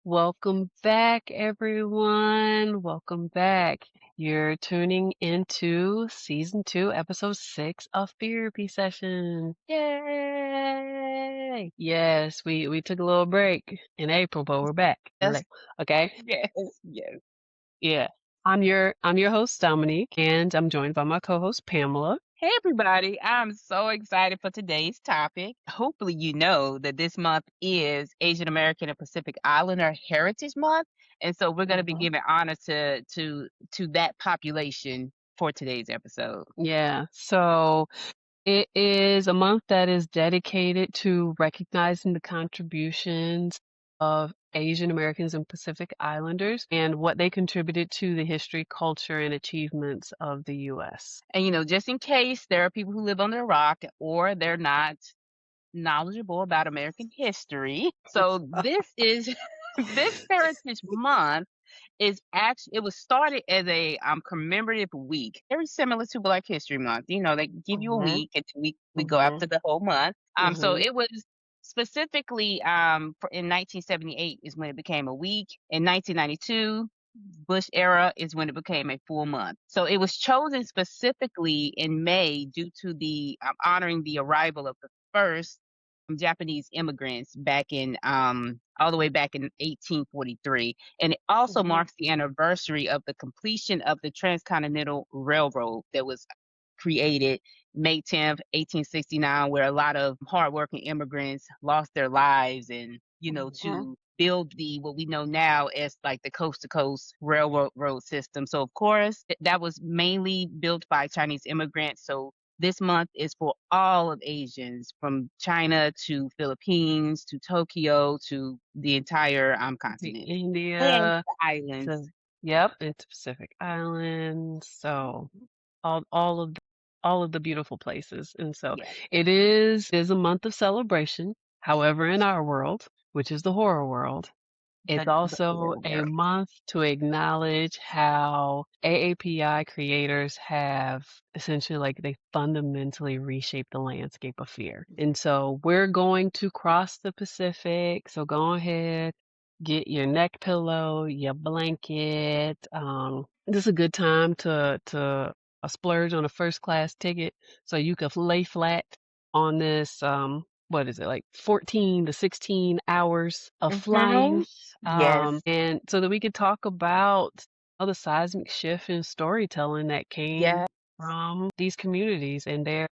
Welcome back, everyone. Welcome back. You're tuning into season 2, episode 6 of Therapy Session. Yay! Yes, we took a little break in April, but we're back. Yes, Okay? yes, yes. Yeah. I'm your host, Dominique, and I'm joined by my co-host, Pamela. Hey, everybody. I'm so excited for today's topic. Hopefully, you know that this month is Asian American and Pacific Islander Heritage Month. And so we're going to be Mhm. giving honor to that population for today's episode. Yeah. So it is a month that is dedicated to recognizing the contributions of Asian Americans and Pacific Islanders and what they contributed to the history, culture, and achievements of the U.S. And, just in case there are people who live under a rock or they're not knowledgeable about American history. So this is this Heritage Month is actually it was started as a commemorative week, very similar to Black History Month. They give you a Mm-hmm. week and we go Mm-hmm. after the whole month. So Mm-hmm. it was specifically in 1978 is when it became a week. In 1992, Bush era is when it became a full month. So it was chosen specifically in May due to the honoring the arrival of the first Japanese immigrants back in all the way back in 1843, and it also Mm-hmm. marks the anniversary of the completion of the Transcontinental Railroad that was created May 10th, 1869, where a lot of hardworking immigrants lost their lives and Mm-hmm. to build the what we know now as like the coast to coast railroad road system. So of course that was mainly built by Chinese immigrants. So this month is for all of Asians, from China to Philippines to Tokyo to the entire The continent and India. the islands. So, yep, it's Pacific Islands. So all of the beautiful places. And so Yes, it is a month of celebration. However, in our world, which is the horror world, it's the also horror a world. month to acknowledge how AAPI creators have essentially like they fundamentally reshaped the landscape of fear. And so we're going to cross the Pacific. So go ahead, get your neck pillow, your blanket. This is a good time to splurge on a first class ticket so you can lay flat on this what is it, like 14 to 16 hours of Hmm. flying, Yes, and so that we could talk about all the seismic shift in storytelling that came yes. from these communities and their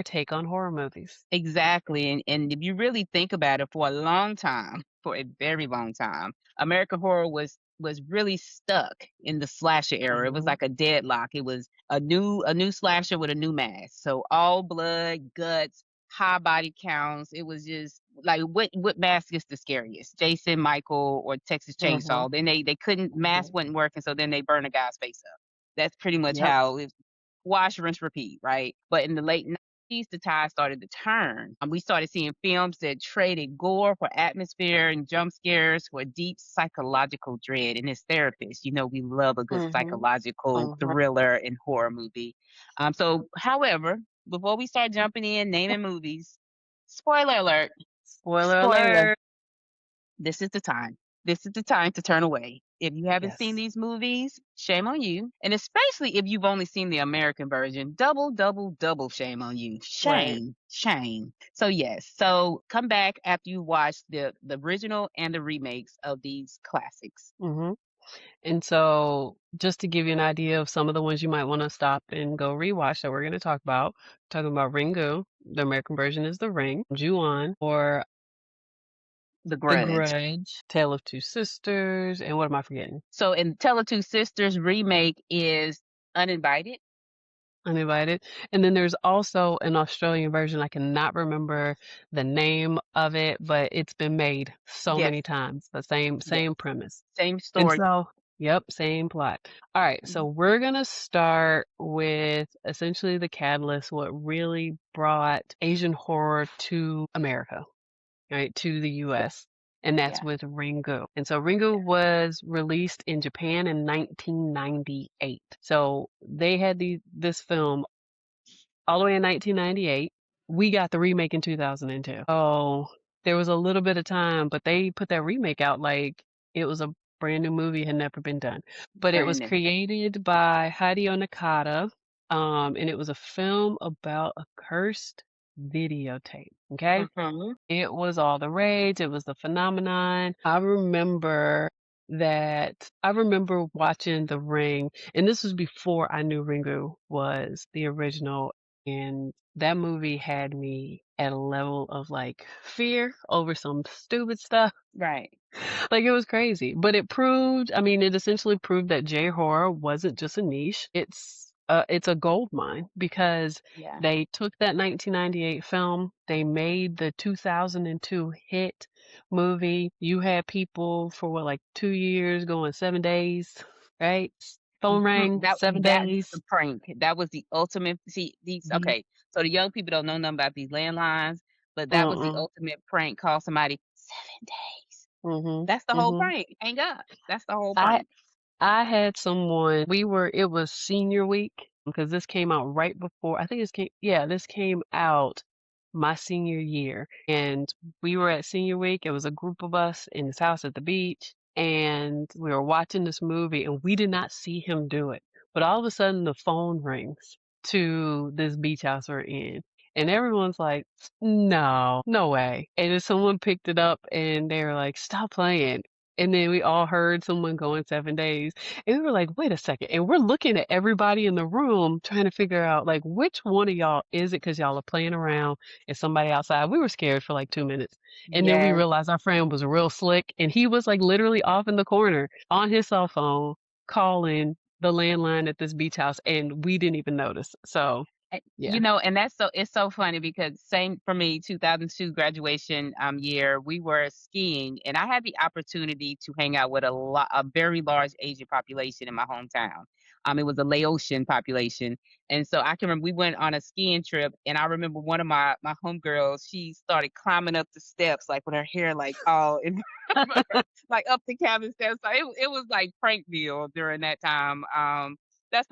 take on horror movies. Exactly. And if you really think about it, for a long time, for a very long time, American horror was really stuck in the slasher era. It was Hmm. like a deadlock. It was a new slasher with a new mask. So all blood, guts, high body counts. It was just like what mask is the scariest? Jason, Michael, or Texas Hmm. Chainsaw. Then they couldn't mask Hmm. wasn't working, so then they burn a guy's face up. That's pretty much Yep. how it wash, rinse, repeat, right? But in the late the tide started to turn. We started seeing films that traded gore for atmosphere and jump scares for deep psychological dread. And as therapists, we love a good Hmm. psychological Hmm. thriller and horror movie. However, before we start jumping in, naming movies, spoiler alert, Spoiler spoiler, alert. this is the time. This is the time to turn away. If you haven't seen Yes. these movies, shame on you. And especially if you've only seen the American version, double, double, double shame on you. Right. Shame, shame. So yes, so come back after you watch the original and the remakes of these classics. Hmm. And so, just to give you an idea of some of the ones you might want to stop and go rewatch that we're going to talk about, talking about Ringu. The American version is The Ring, Ju-on, or The The Grudge. Grudge, Tale of Two Sisters, and what am I forgetting? So in Two Sisters remake is Uninvited. Uninvited. And then there's also an Australian version. I cannot remember the name of it, but it's been made so Yes, many times. The same yes. same premise. Same And story. so, yep, same plot. All right, so Mhm. we're gonna start with essentially the catalyst, what really brought Asian horror to America, right, to the Yeah, US. And that's yeah. with Ringu. And so Ringu was released in Japan in 1998. So they had this film all the way in 1998. We got the remake in 2002. Oh, there was a little bit of time, but they put that remake out like It was a brand new movie, had never been done, but it Brand was new. created by Hideo Nakata, and it was a film about a cursed videotape, okay? Mhm. It was all the rage, it was the phenomenon. I remember watching The Ring, and this was before I knew Ringu was the original, and that movie had me at a level of, like, fear over some stupid stuff. Right. Like, it was crazy, but it essentially proved that J-horror wasn't just a niche. It's a gold mine because Yeah. they took that 1998 film, they made the 2002 hit movie. You had people for what, like 2 years going 7 days, right? Phone Mhm. rang, That 7 that was days. the prank. That was the ultimate. See, these Mhm. okay. So the young people don't know nothing about these landlines, but that was the Mm-mm. ultimate prank. Call somebody 7 days. Mhm. That's the whole Mhm. prank. Hang up. That's the whole I prank. I had someone it was senior week because this came out right before I think this came out my senior year, and we were at senior week. It was a group of us in his house at the beach, and we were watching this movie, and we did not see him do it. But all of a sudden, the phone rings to this beach house we're in, and everyone's like, "No, no way." And then someone picked it up, and they were like, "Stop playing." And then we all heard someone going 7 days, and we were like, "Wait a second," and we're looking at everybody in the room trying to figure out, like, which one of y'all is it? Because 'cause y'all are playing around and somebody outside. We were scared for, like, 2 minutes, and then we Yes. realized our friend was real slick, and he was, like, literally off in the corner on his cell phone calling the landline at this beach house, and we didn't even notice. So, You yeah. know, and that's so it's so funny because same for me, 2002 graduation year, we were skiing and I had the opportunity to hang out with a very large Asian population in my hometown. It was a Laotian population. And so I can remember we went on a skiing trip and I remember one of my homegirls, she started climbing up the steps like with her hair like all in like up the cabin steps. So it was like prank deal during that time. That's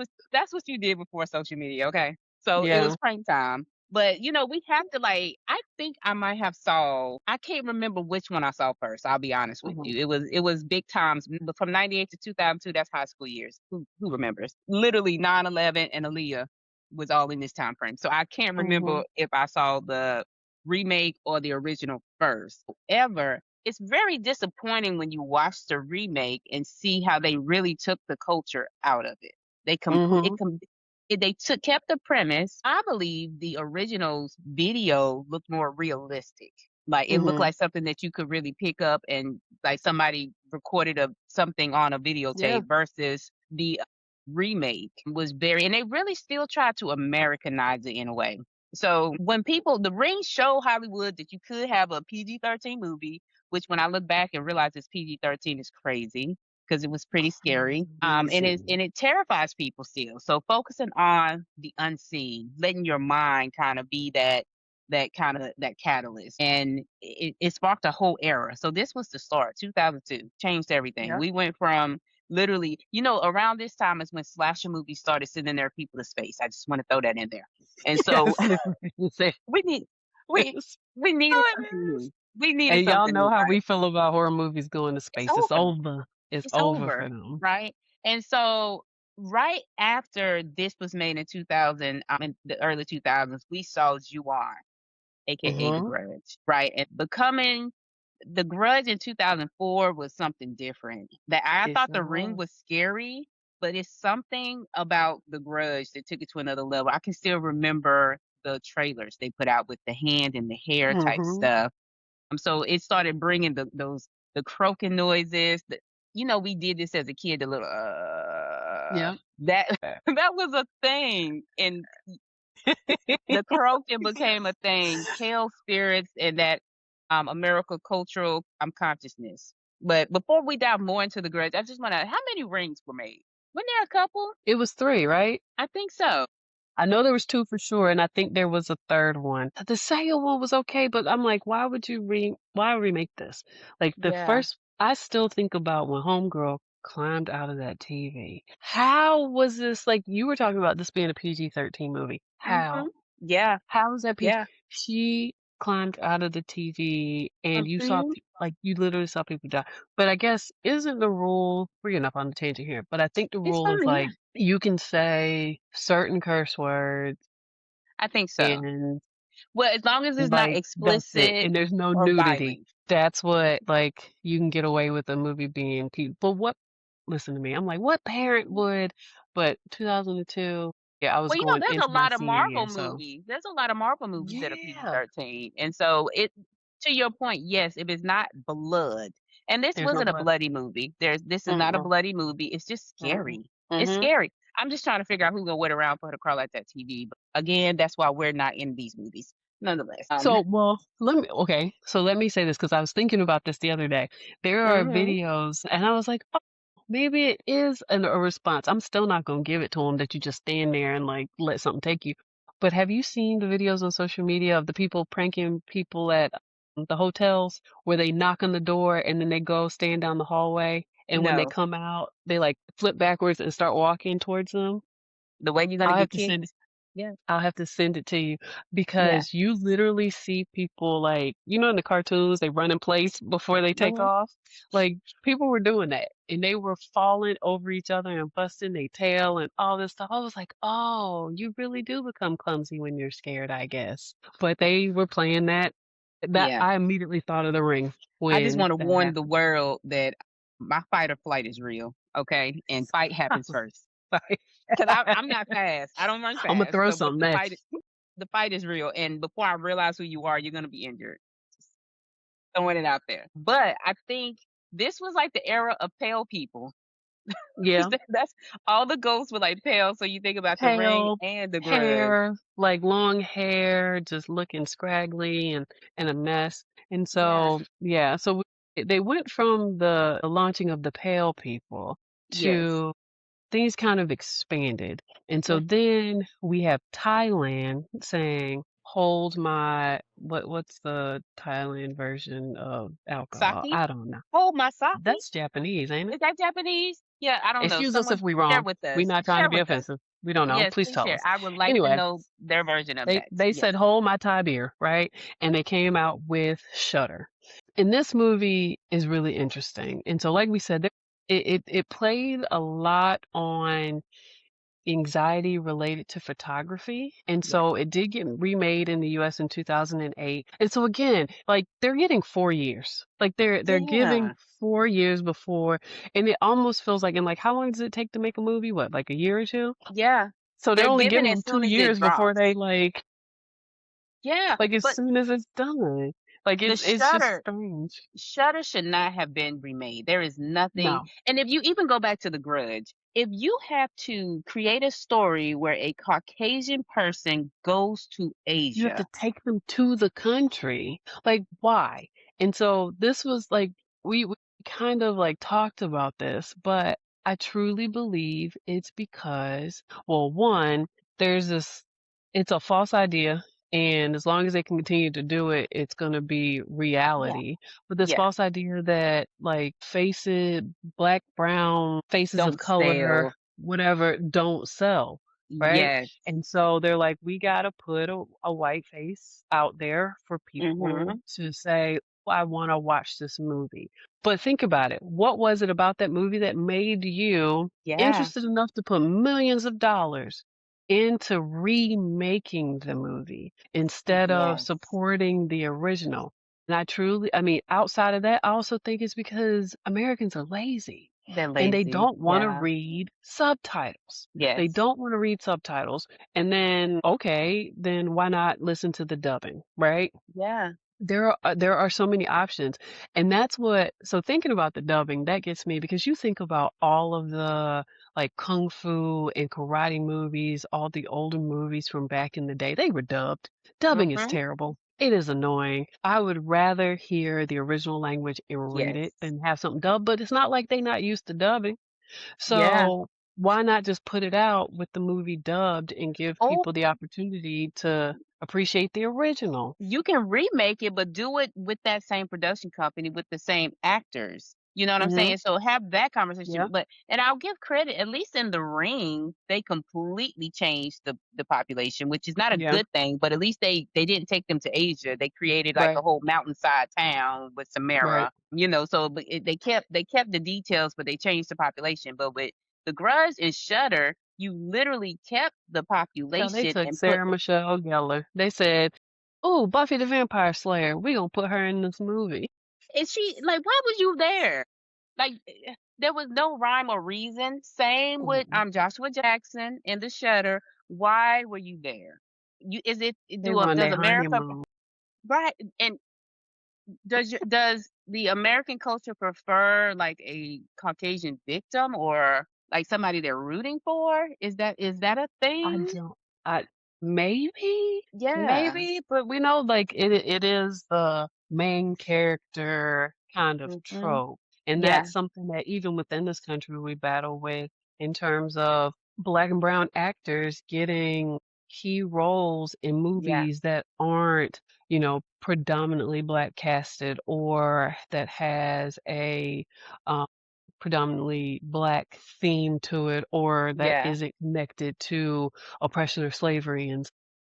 what you did before social media, okay? So it Yeah. was prank time. But, you know, we have to like I think I might have saw I can't remember which one I saw first, I'll be honest with Mhm. you. It was big times, but from '98 to 2002, that's high school years. Who remembers? Literally 9/11 and Aaliyah was all in this time frame. So I can't remember Mhm. if I saw the remake or the original first. However, it's very disappointing when you watch the remake and see how they really took the culture out of it. They complete it Mhm. com they took kept the premise. I believe the original's video looked more realistic. Like, it looked Mhm. like something that you could really pick up and, like, somebody recorded something on a Yeah. videotape versus the remake was very and they really still tried to Americanize it in a way. So, when people the rings show Hollywood that you could have a PG-13 movie, which when I look back and realize it's PG-13 is crazy because it was pretty scary. Crazy. And it terrifies people still. So focusing on the unseen, letting your mind kind of be that kind of that catalyst, and it sparked a whole era. So this was the start. 2002 changed everything. Yeah. We went from literally, around this time is when slasher movies started sending their people to space. I just want to throw that in there. And so Yes, it's what you say. we need we Yes. we needed Oh, it something is. new. We needed And y'all something know new, how right? we feel about horror movies going to It's space. It's over. over. It's It's over over, for them. right? And so right after this was made in 2000, in the early 2000s, we saw Ju-on, aka The Mhm. Grudge, right? And becoming The Grudge in 2004 was something different. That I It thought sure The Ring was. was scary, but it's something about The Grudge that took it to another level. I can still remember the trailers they put out with the hand and the hair type Mhm. stuff. So it started bringing the croaking noises. We did this as a kid. The little Yep. that that was a thing, and the croaking became a thing. Pale spirits and that American cultural consciousness. But before we dive more into the grudge, I just want to. How many rings were made? Wasn't there a couple? It was 3, right? I think so. I know there was 2 for sure, and I think there was a 3rd one. The second one was okay, but I'm like, why remake this? Like, the Yeah. first I still think about when homegirl climbed out of that TV. How was this like, you were talking about this being a PG-13 movie. Hmm. How? Yeah. How is that PG? Yeah. She climbed out of the TV and you saw Mhm. like you literally saw people die. But I guess isn't the rule, we're getting up on the tangent here, but I think the It's rule is fine, like yeah. you can say certain curse words I think so. and Well, as long as it's not like that's it. explicit And there's no or nudity. violent. That's what like you can get away with a movie being but what listen to me. I'm like, what parent would but 2002, yeah, I was Well, going there's a into my lot of senior Marvel year, so movies. There's a lot of Marvel movies that are yeah. PG-13, and so it to your point, yes, if it's not blood, and this There's no wasn't a blood. bloody movie. This is not a Mm-mm. bloody movie. It's just Mm-mm. scary. It's Mhm. scary. I'm just trying to figure out who's gonna wait around for her to crawl out that TV. But again, that's why we're not in these movies, nonetheless. So, well, let me say this because I was thinking about this the other day. There are Mhm. videos, and I was like, oh, maybe it is a response. I'm still not gonna give it to them that you just stand there and like let something take you. But have you seen the videos on social media of the people pranking people at the hotels where they knock on the door and then they go stand down the hallway, and when they No, come out, they like flip backwards and start walking towards them? the way you're gonna I'll get have to send kicked. Yeah, I'll have to send it to you yeah. because you literally see people like, in the cartoons, they run in place before they take Mhm. off. Like people were doing that and they were falling over each other and busting their tail and all this stuff. I was like, oh, you really do become clumsy when you're scared, I guess. But they were playing that Yeah. I immediately thought of The Ring I just when want to that warn the happened. world that my fight or flight is real, okay? And fight happens first. Like, Because I'm not fast. I don't run I'm gonna fast. throw So, but something at the fight is real. And before I realize who you are, you're gonna be injured. Just throwing it out there. But I think this was like the era of pale people. you. Yeah. That's all the ghosts were like pale. So you think about the ring Pale and the grudge. hair, like long hair, just looking scraggly and a mess. And Yeah. so, yeah, so they went from the launching of the pale people Yes. to things kind of expanded. And so Mhm. then we have Thailand saying, hold my, what's the Thailand version of alcohol? Saki? I don't know. Hold my sake? That's Japanese, ain't it? Is that Japanese? Yeah, I don't know. Excuse us if Someone we're share wrong. with We're us. not trying to Share be with us. offensive. We don't know. Yes, Please please tell share. us. I would like to Anyway, know their version of they that. they Yes. said hold my Thai beer, right? And they came out with Shutter. And this movie is really interesting. And so like we said, it played a lot on anxiety related to photography. And Yeah. so it did get remade in the US in 2008. And so again, like they're getting 4 years. Like they're giving Yeah. 4 years before and it almost feels like and like how long does it take to make a movie? What, like a year or two? Yeah. So they're They're only giving giving as them two soon as it years before drops. they Yeah. like as But soon as it's done. Like the it's just Shutter strange. Shutter should not have been remade. There is nothing. No. And if you even go back to The Grudge, if you have to create a story where a Caucasian person goes to You have to Asia, take them to the country. Like, why? And so this was like we kind of like talked about this, but I truly believe it's because, well, one, there's this, it's a false idea, and as long as they can continue to do it, it's going to be yeah, reality. But this yeah, false idea that like faces, black, brown, faces of don't color, sell. whatever, don't sell, right? Yes. And so they're like, we got to put a white face out there for people Hmm. to say, "Oh, I want to watch this movie." But think about it. What was it about that movie that made you Yeah. interested enough to put millions of dollars into remaking the movie instead of Yes. supporting the original? And I mean, outside of that, I also think it's because Americans are lazy They're and they lazy. don't want to Yeah. read subtitles. They Yes. don't want to read subtitles. And then, okay, then why not listen to the dubbing, right? Yeah. There are so many options. And that's what, so thinking about the dubbing, that gets me because you think about all of the like kung fu and karate movies, all the older movies from back in the day, they were dubbed. Dubbing is Hmm. terrible. It is annoying. I would rather hear the original language and read Yes. it than have something dubbed, but it's not like they not used to dubbing. Yeah. So why not just put it out with the movie dubbed and give Or people the opportunity to appreciate the original? you can remake it, but do it with that same production company with the same actors. You know what I'm Mhm. saying? So have that conversation, Yep. but and I'll give credit, at least in The Ring, they completely changed the population, which is not a Yeah. good thing, but at least they didn't take them to Asia. They created like a Right. whole mountainside town with Right. Samara, so but they kept the details, but they changed the population. But with The Grudge and Shudder, you literally kept the So they population took and put Sarah Michelle Gellar. They said, "Oh, Buffy the Vampire Slayer. We gonna put her in this movie." and she like, why was you there? Like, there was no rhyme or reason. Same with Mhm. Joshua Jackson in The Shutter. Why were you there? They were on Does their America, honeymoon. right? And does the American culture prefer like a Caucasian victim or like somebody they're rooting for? Is that a I thing? don't. I maybe, Yeah. maybe, but we know like it is the main character kind of Mhm. trope, and Yeah. that's something that even within this country we battle with in terms of black and brown actors getting key roles in Yeah. movies that aren't, predominantly black casted or that has a um, predominantly black theme to it or that Yeah. isn't connected to oppression or slavery in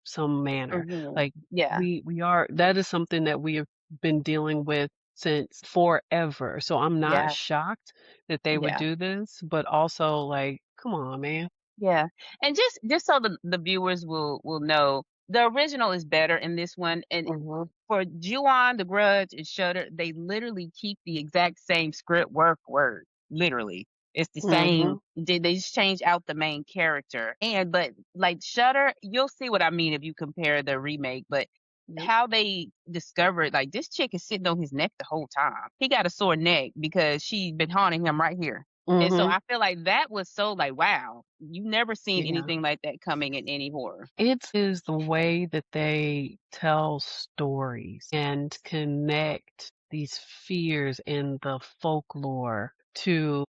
some manner. Mhm. Like Yeah. we are that is something that we have been dealing with since forever. So I'm not Yeah. shocked that they would Yeah. do this, but also like, come on, man. Yeah, and just so the viewers will know, the original is better in this one, and Mhm. for Ju-on, The Grudge, and Shudder, they literally keep the exact same script word for word, literally. It's the same. Mhm. They just change out the main character, but like Shudder, you'll see what I mean if you compare the remake. But Yep. how they discovered like this chick is sitting on his neck the whole time. He got a sore neck because she's been haunting him right here. And so Mhm. I feel like that was so like, wow, you've never seen Yeah. anything like that coming in any horror. It is the way that they tell stories and connect these fears and the folklore to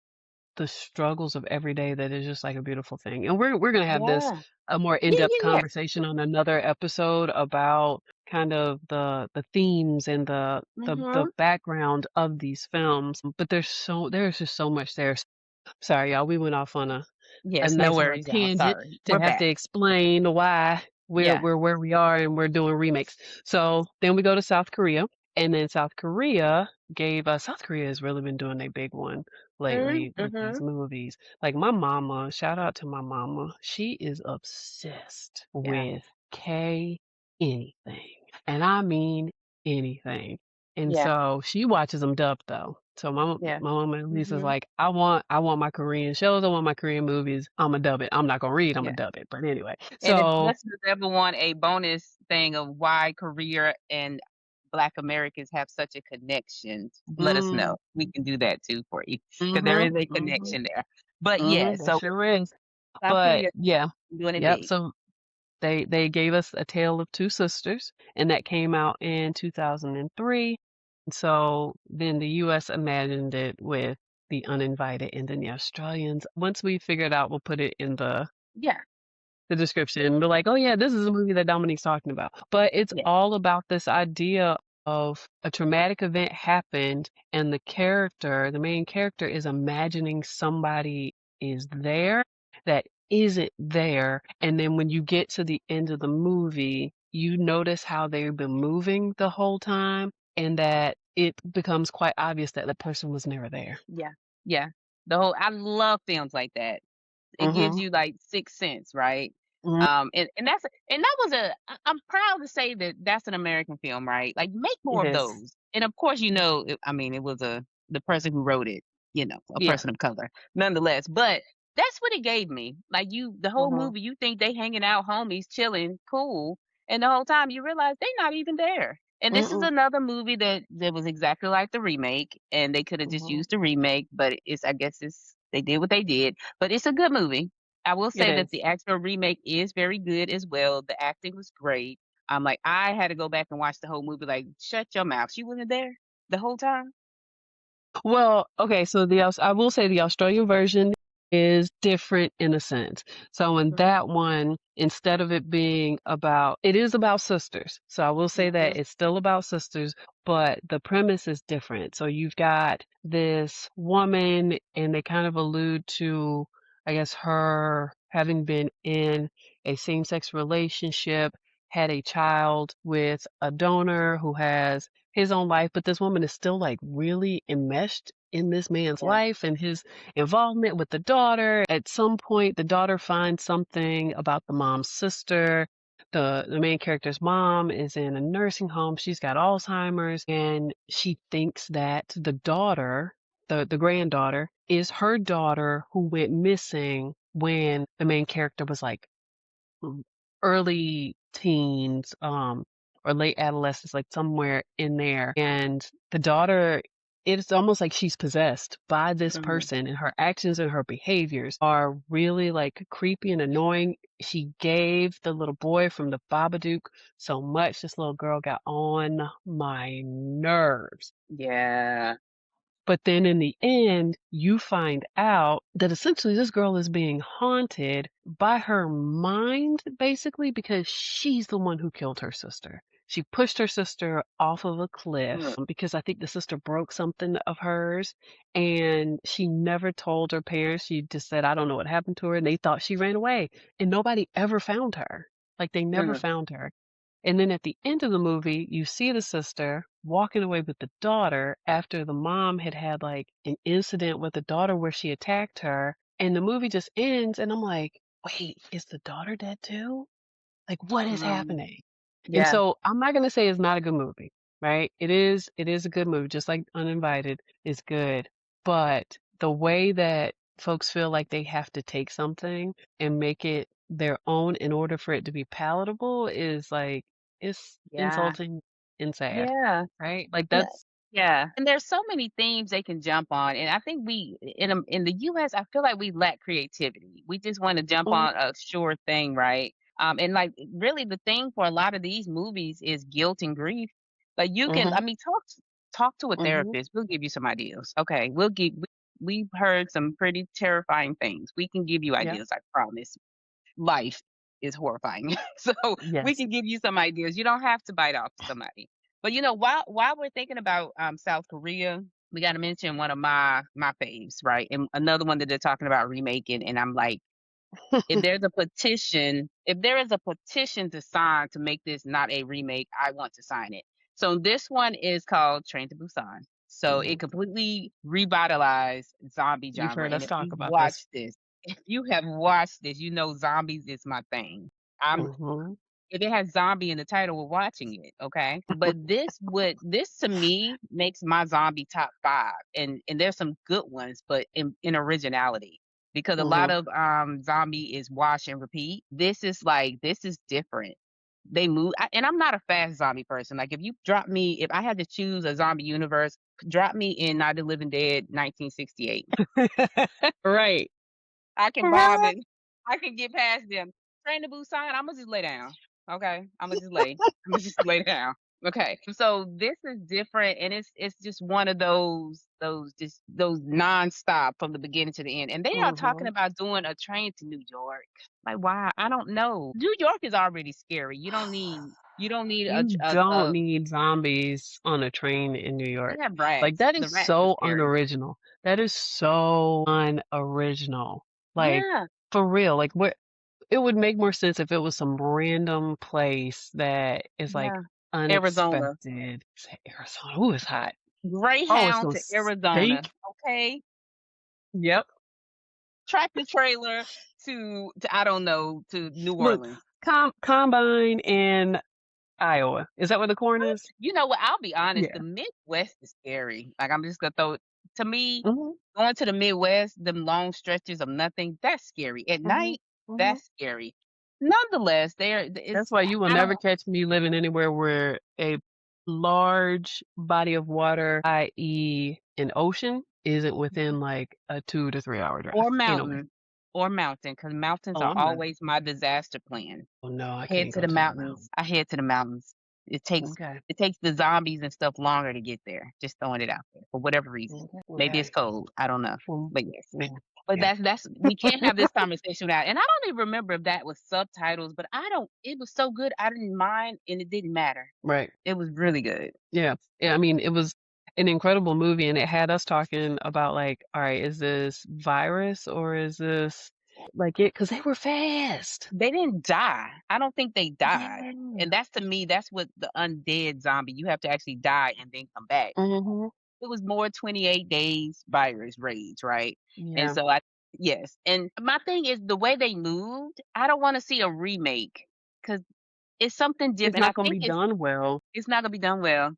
the struggles of every day that is just like a beautiful thing. And we're gonna have this Yeah. a more Yeah, in-depth yeah, yeah. conversation on another episode about kind of the themes and the Mhm. background of these films. But there's just so much there. Sorry, y'all, we went off on a Yes, no nice little worries, y'all. tangent Sorry. to We're have to back. explain why Yeah. we're where we are and we're doing remakes. So then we go to South Korea, and then South Korea has really been doing a big one lately with these Mhm. movies. Like my mama, shout out to my mama, she is obsessed Yeah. with K anything, and I mean anything. And Yeah. so she watches them dubbed though. So Yeah. my mama at least is Mhm. like, I want my Korean shows, I want my Korean movies. I'ma dub it. I'm not gonna read, I'ma Yeah. dub it. But anyway, And if so listeners ever want a bonus thing of why Korea and Black Americans have such a connection, let us know. mm, We can do that too for you because there mhm, is a mhm, connection there. But yeah, mhm. That so sure is. South But Korea yeah, doing it yep. big. So they gave us A Tale of Two Sisters, and that came out in 2003. So then the US imagined it with The Uninvited, and then the Australians. Once we figure it out, we'll put it in Yeah. the description. They're like, oh yeah, this is a movie that Dominique's talking about. But it's Yeah. all about this idea of a traumatic event happened and the main character is imagining somebody is there that isn't there. And then when you get to the end of the movie, you notice how they've been moving the whole time and that it becomes quite obvious that the person was never there. Yeah. Yeah. I love films like that. It gives Mm-hmm. you like sixth sense, right? Mm-hmm. And that was I'm proud to say that that's an American film, right? Like make more It of is. those. And of course, I mean, it was the person who wrote it, a Yeah. person of color, nonetheless. But that's what it gave me. Like the whole Mm-hmm. movie, you think they hanging out, homies, chilling, cool, and the whole time you realize they not even there. And this is Mm-mm. another movie that was exactly like the remake, and they could have just Mm-hmm. used the remake, but I guess they did what they did. But it's a good movie. I will It say that is. the actual remake is very good as well. The acting was great. I'm like, I had to go back and watch the whole movie. Like, shut your mouth. She wasn't there the whole time. Well, okay, so I will say the Australian version is different in a sense. So in Mhm. that one, instead of it being it is about sisters. So I will say Mhm. that it's still about sisters, but the premise is different. So you've got this woman, and they kind of allude to, I guess, her having been in a same-sex relationship, had a child with a donor who has his own life, but this woman is still like really enmeshed in this man's Yeah. life and his involvement with the daughter. At some point, the daughter finds something about the mom's sister. The main character's mom is in a nursing home. She's got Alzheimer's, and she thinks that the daughter, the granddaughter, is her daughter who went missing when the main character was like mm, early teens, or late adolescence, like somewhere in there. And the daughter, it's almost like she's possessed by this Mhm. person, and her actions and her behaviors are really like creepy and annoying. She gave the little boy from the Babadook so much. This little girl got on my nerves. Yeah. But then in the end, you find out that essentially this girl is being haunted by her mind, basically, because she's the one who killed her sister. She pushed her sister off of a Mm. cliff because I think the sister broke something of hers, and she never told her parents. She just said, I don't know what happened to her. And they thought she ran away, and nobody ever found her. Like they never Mm. found her. And then at the end of the movie, you see the sister walking away with the daughter after the mom had had like an incident with the daughter where she attacked her. And the movie just ends, and I'm like, wait, is the daughter dead too? Like, what is Mm. happening? And Yeah. so I'm not gonna say it's not a good movie, right? It is a good movie, just like Uninvited is good. But the way that folks feel like they have to take something and make it their own in order for it to be palatable is like it's Yeah. insulting and sad, Yeah. right? Like Yeah. that's Yeah. And there's so many themes they can jump on. And I think we in the US, I feel like we lack creativity. We just want to jump mhm, on a sure thing, right? And like really the thing for a lot of these movies is guilt and grief. Like you can, I mhm, mean, talk to a mhm, therapist. We'll give you some ideas. Okay. We've heard some pretty terrifying things. We can give you yeah, ideas, I promise. Life is horrifying. So we yes, can give you some ideas. You don't have to bite off somebody. But while we're thinking about South Korea, we got to mention one of my faves, right? And another one that they're talking about remaking. And I'm like, if there is a petition to sign to make this not a remake, I want to sign it. So this one is called Train to Busan. So it mhm. completely revitalized zombie You've genre. heard And us talk about this. if you have watched this, you know zombies is my thing. I'm Mhm, if it has zombie in the title, we're watching it, okay? But this to me makes my zombie top 5, and there's some good ones, but in originality, because a lot mhm. of, zombie is wash and repeat. This is different. They move and I'm not a fast zombie person, like, if I had to choose a zombie universe, drop me in Night of the Living Dead 1968. Right. I can bob Right. and I can get past them. Train to Busan, Imma just lay down, okay? Imma just lay down, okay? So this is different, and it's just one of those nonstop from the beginning to the end, and they are talking Mhm. about doing a train to New York. Like, why? I don't know. New York is already scary. You don't need You don't a need zombies on a train in New they York. have Like, rats. that The is rats are so scary. unoriginal. That is so unoriginal. Like, Yeah, for real, like, where it would make more sense if it was some random place that is, like, yeah. Arizona. unexpected. Say Arizona. Ooh, it's hot. Oh, it's Greyhound gonna to Arizona, stink. okay? Yep. Tractor trailer to I don't know, to New Look, Orleans. combine in Iowa. Is that where the corn What? is? You know what? I'll be honest, the Yeah. Midwest is scary. Like, I'm just gonna throw it to me, Mhm, going to the Midwest, them long stretches of nothing, that's scary. At mhm, night, mhm. that's scary. Nonetheless, That's it's why you will I never don't catch me living anywhere where a large body of water, i.e., an ocean, isn't within like a 2 to 3 hour drive. or Ain't no way. mountain, because mountains Oh, are I'm good. always my disaster plan. Oh no, I Head can't to go the to the mountain. mountains. I head to the mountains. It takes Okay. it takes the zombies and stuff longer to get there. Just throwing it out there for whatever reason. Okay. Maybe it's Okay. cold. I don't know. Well, But yes. yeah. But Yeah. that's we can't have this conversation without, and I don't even remember if that was subtitles, but I don't it was so good, I didn't mind, and it didn't matter. Right. It was really good. Yeah. Yeah, I mean, it was an incredible movie, and it had us talking about, like, "Alright, is this virus or is this, like, it?" Because they were fast. They didn't die. I don't think they died, Yeah. and that's to me, that's what the undead zombie, you have to actually die and then come back. Mhm. It was more 28 days virus rage, right? And Yeah. so I yes, and my thing is the way they moved, I don't wanna see a remake because it's something It's different. I not gonna think be done well. it's not gonna be done well.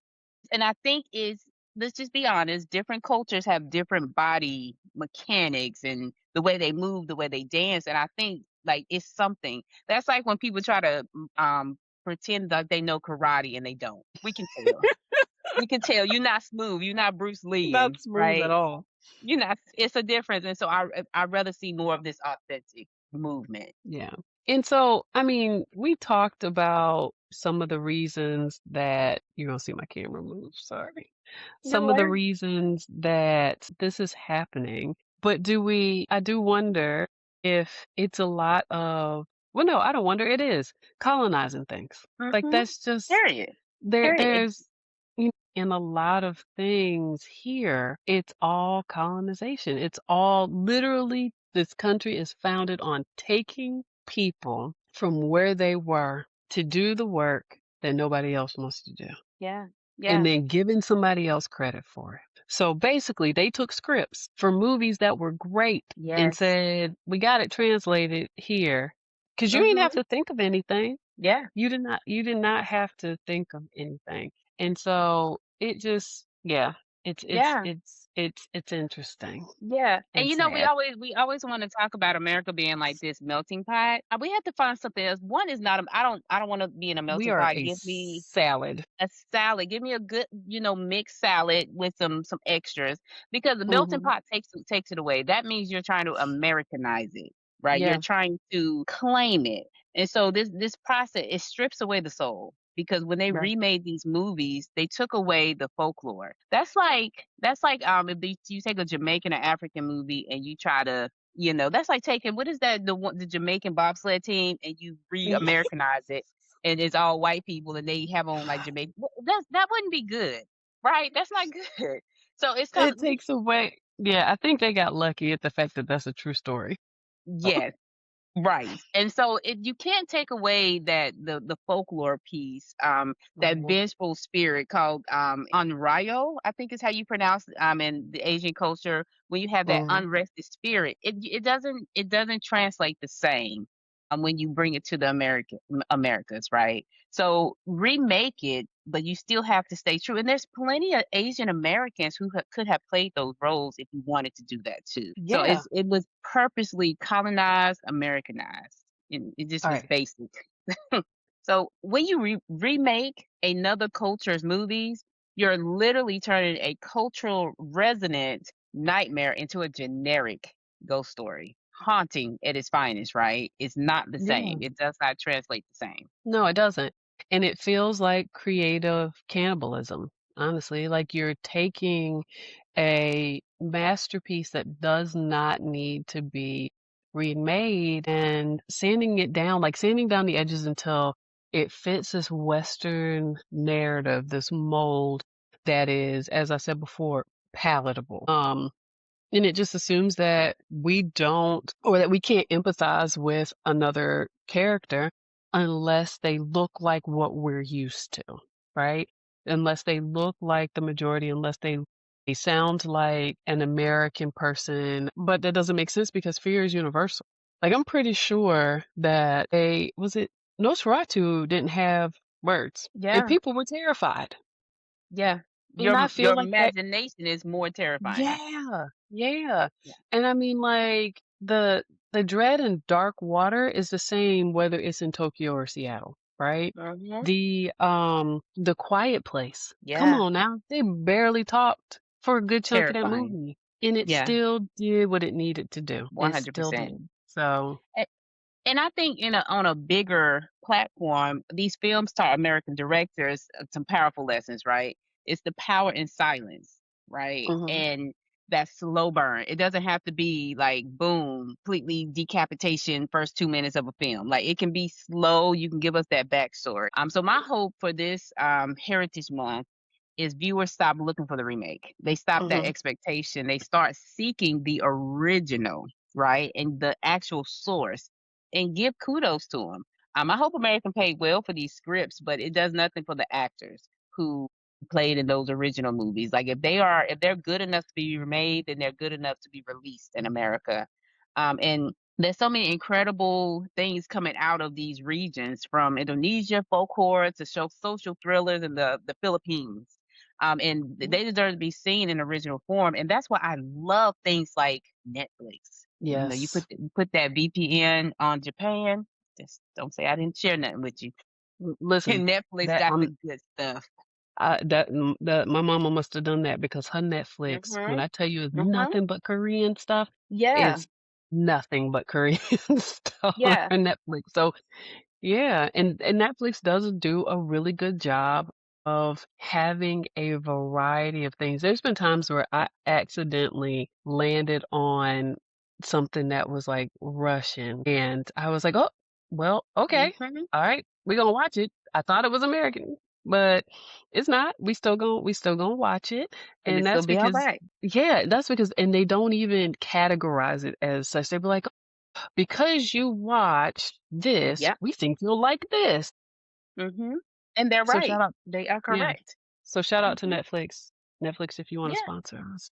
And I think is let's just be honest, different cultures have different body mechanics and the way they move, the way they dance, and I think, like, it's something. That's like when people try to, pretend like they know karate and they don't. We can tell. We can tell you're not smooth, you're not Bruce Lee Not and smooth at right? all. You're not it's a difference, and so I'd rather see more of this authentic movement. Yeah. And so, I mean, we talked about some of the reasons that you're gonna see my camera move, sorry. No Some of the worries. reasons that this is happening, but I do wonder if it's a lot of, well, no, I don't wonder, it is colonizing things. Like, Mhm. that's just Period. there Period. there's you in a lot of things here, it's all colonization. It's all literally this country is founded on taking people from where they were to do the work that nobody else wants to do, Yeah. and Yeah. then giving somebody else credit for it. So basically, they took scripts for movies that were great and Yes. said, "We got it translated here," because you didn't have Mhm. to think of anything. Yeah. You did not have to think of anything. And so it just, yeah, Yeah. it's interesting Yeah, and and sad. we always want to talk about America being like this melting pot. We have to find something else. One is not. I don't want to be in a We melting are pot. a Give me salad. a salad. Give me a good, mixed salad with some extras because the melting Mhm. pot takes it away. That means you're trying to Americanize it, right? You're Yeah, trying to claim it, and so this process it strips away the soul because when they right. remade these movies, they took away the folklore. That's like if you take a Jamaican or African movie and you try to that's like taking what is that the Jamaican bobsled team and you re-Americanize it and it's all white people and they have on like Jamaican. That wouldn't be good, right? That's not good. So it's kind It of takes away, yeah, I think they got lucky at the fact that that's a true story. yes, right. And so you can't take away that the folklore piece, that Mhm, vengeful spirit called unryo, I think is how you pronounce in the Asian culture. When you have that mhm. unrested spirit, it doesn't translate the same when you bring it to the Americas, right? So remake it, but you still have to stay true. And there's plenty of Asian Americans who could have played those roles if you wanted to do that too. So Yeah. it was purposely colonized, Americanized, and it just was Alright. basic. So when you remake another culture's movies, you're literally turning a cultural resonant nightmare into a generic ghost story. Haunting at its finest, right? It's not the Yeah. same. It does not translate the same. No, it doesn't. And it feels like creative cannibalism, honestly. Like you're taking a masterpiece that does not need to be remade and sanding it down, like sanding down the edges until it fits this Western narrative, this mold that is, as I said before, palatable. And it just assumes that we don't, or that we can't empathize with another character unless they look like what we're used to, right? Unless they look like the majority, unless they sound like an American person, but that doesn't make sense because fear is universal. Like I'm pretty sure that Nosferatu didn't have words and Yeah, people were terrified. yeah. And I Your feel like that. imagination is more terrifying. Yeah, yeah, Yeah. and I mean, like, the dread in dark water is the same whether it's in Tokyo or Seattle, right? Mhm. The Quiet Place, come Yeah. on now, they barely talked for a good chunk of that Terrifying. movie, and it Yeah. still did what it needed to do. It still 100%. did. So, And I think on a bigger platform, these films taught American directors some powerful lessons, right? It's the power in silence, right? mhm, And that slow burn. It doesn't have to be like boom, completely decapitation first 2 minutes of a film. Like it can be slow. You can give us that backstory. So my hope for this Heritage Month is viewers stop looking for the remake. They stop that Hmm. expectation. They start seeking the original, right? And the actual source and give kudos to them. I hope American paid well for these scripts, but it does nothing for the actors who played in those original movies. Like if they're good enough to be remade, then they're good enough to be released in America. And there's so many incredible things coming out of these regions, from Indonesia folklore to social thrillers in the Philippines. And they deserve to be seen in original form. And that's why I love things like Netflix. You Yes. put that VPN on Japan. Just don't say I didn't share nothing with you. Listen, And Netflix that got the I'm good stuff. that my mama must have done that because her Netflix, when Mhm. I tell you it's Mhm. nothing but Korean stuff, Yeah. it's nothing but Korean stuff on Yeah. her Netflix. So yeah, and Netflix does do a really good job of having a variety of things. There's been times where I accidentally landed on something that was like Russian, and I was like, "Oh, well, okay. Mhm. All right, we're gonna watch it." I thought it was American, but it's not. We still gonna watch it. And And it's gonna that's be all because right. yeah, that's because and they don't even categorize it as such. They'd be like, because you watched this, Yep. we think you'll like this. Mhm. And they're So right. shout out, They are yeah. correct. So shout out to Mhm. Netflix. Netflix, if you want to Yeah. sponsor us,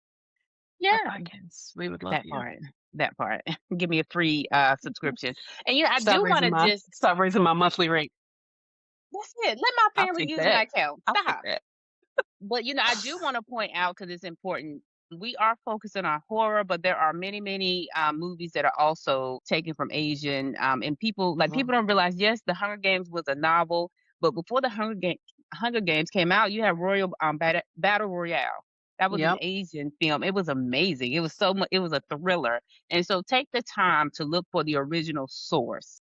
our Yeah. podcast, we would love That you. part. That part. Give me a free subscription. And I do want to just Stop raising my monthly rate. that's it. Let my I'll family take use my that. account. I'll take Stop. that. But I do want to point out, because it's important. We are focusing on horror, but there are many, many movies that are also taken from Asian. And Mhm. people don't realize. Yes, The Hunger Games was a novel, but before the Hunger Games came out, you had Royal Battle Royale. That was an Yep. Asian film. It was amazing. It was so much. It was a thriller. And so take the time to look for the original source.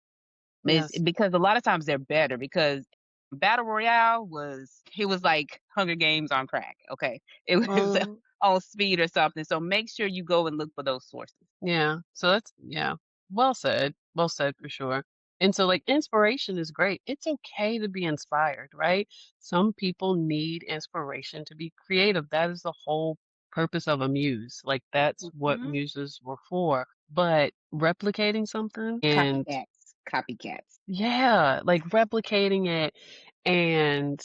Is Yes. because a lot of times they're better, because Battle Royale was like Hunger Games on crack, okay? It was Mm, on speed or something, so make sure you go and look for those sources. yeah. So that's yeah. Well said. Well said for sure. And so like inspiration is great. It's okay to be inspired, right? Some people need inspiration to be creative. That is the whole purpose of a muse. Like that's what Mhm. muses were for. But replicating something and Copycats, copycats. yeah, like replicating it and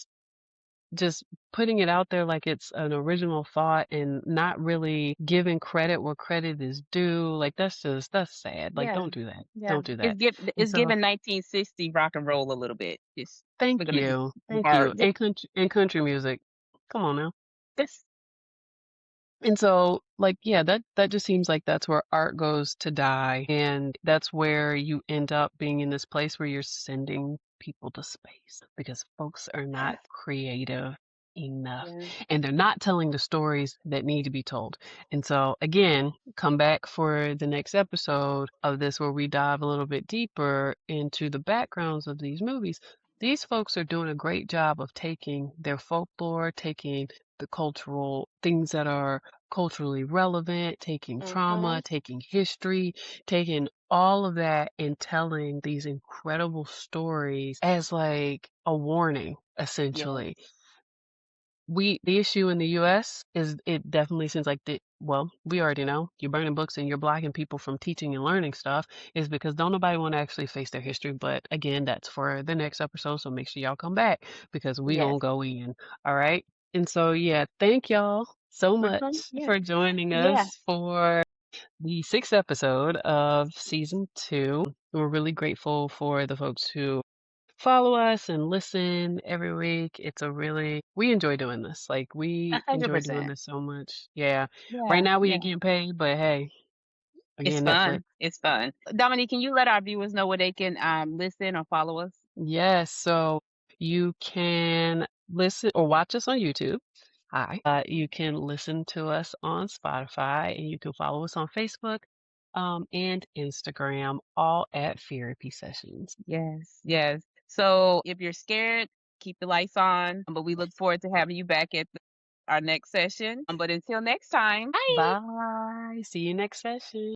just putting it out there like it's an original thought and not really giving credit where credit is due. Like that's sad. Like Yeah, don't do that. yeah. Don't do that. And It's so giving 1960 rock and roll a little bit. Just we're thank gonna just you. Thank bar you. And country music. Come on now. just And so, like, yeah, that just seems like that's where art goes to die, and that's where you end up being in this place where you're sending people to space because folks are not creative enough, yeah. and they're not telling the stories that need to be told. And so, again, come back for the next episode of this where we dive a little bit deeper into the backgrounds of these movies. These folks are doing a great job of taking their folklore, taking the cultural things that are culturally relevant, taking trauma, Mhm. taking history, taking all of that and telling these incredible stories as like a warning, essentially. Yes. The issue in the US is it definitely seems like well, we already know you're burning books and you're blocking people from teaching and learning stuff is because don't nobody want to actually face their history. But again, that's for the next episode. So make sure y'all come back because we gonna Yes. go in. All right. And so yeah, thank y'all so Mhm. much Yeah. for joining Yeah. us for the sixth episode of season two. We're really grateful for the folks who follow us and listen every week. We enjoy doing this. Like A we hundred enjoy doing percent. this so much. Yeah. Right Yeah. now we ain't Yeah. getting paid, but hey, It's again, Netflix. fun. It's fun. Dominique, can you let our viewers know where they can listen or follow us? Yes. So you can listen or watch us on YouTube. Hi. You can listen to us on Spotify and you can follow us on Facebook and Instagram, all at Therapy Sessions. Yes, yes. So if you're scared, keep the lights on. But we look forward to having you back at our next session. But until next time, bye. Bye. See you next session.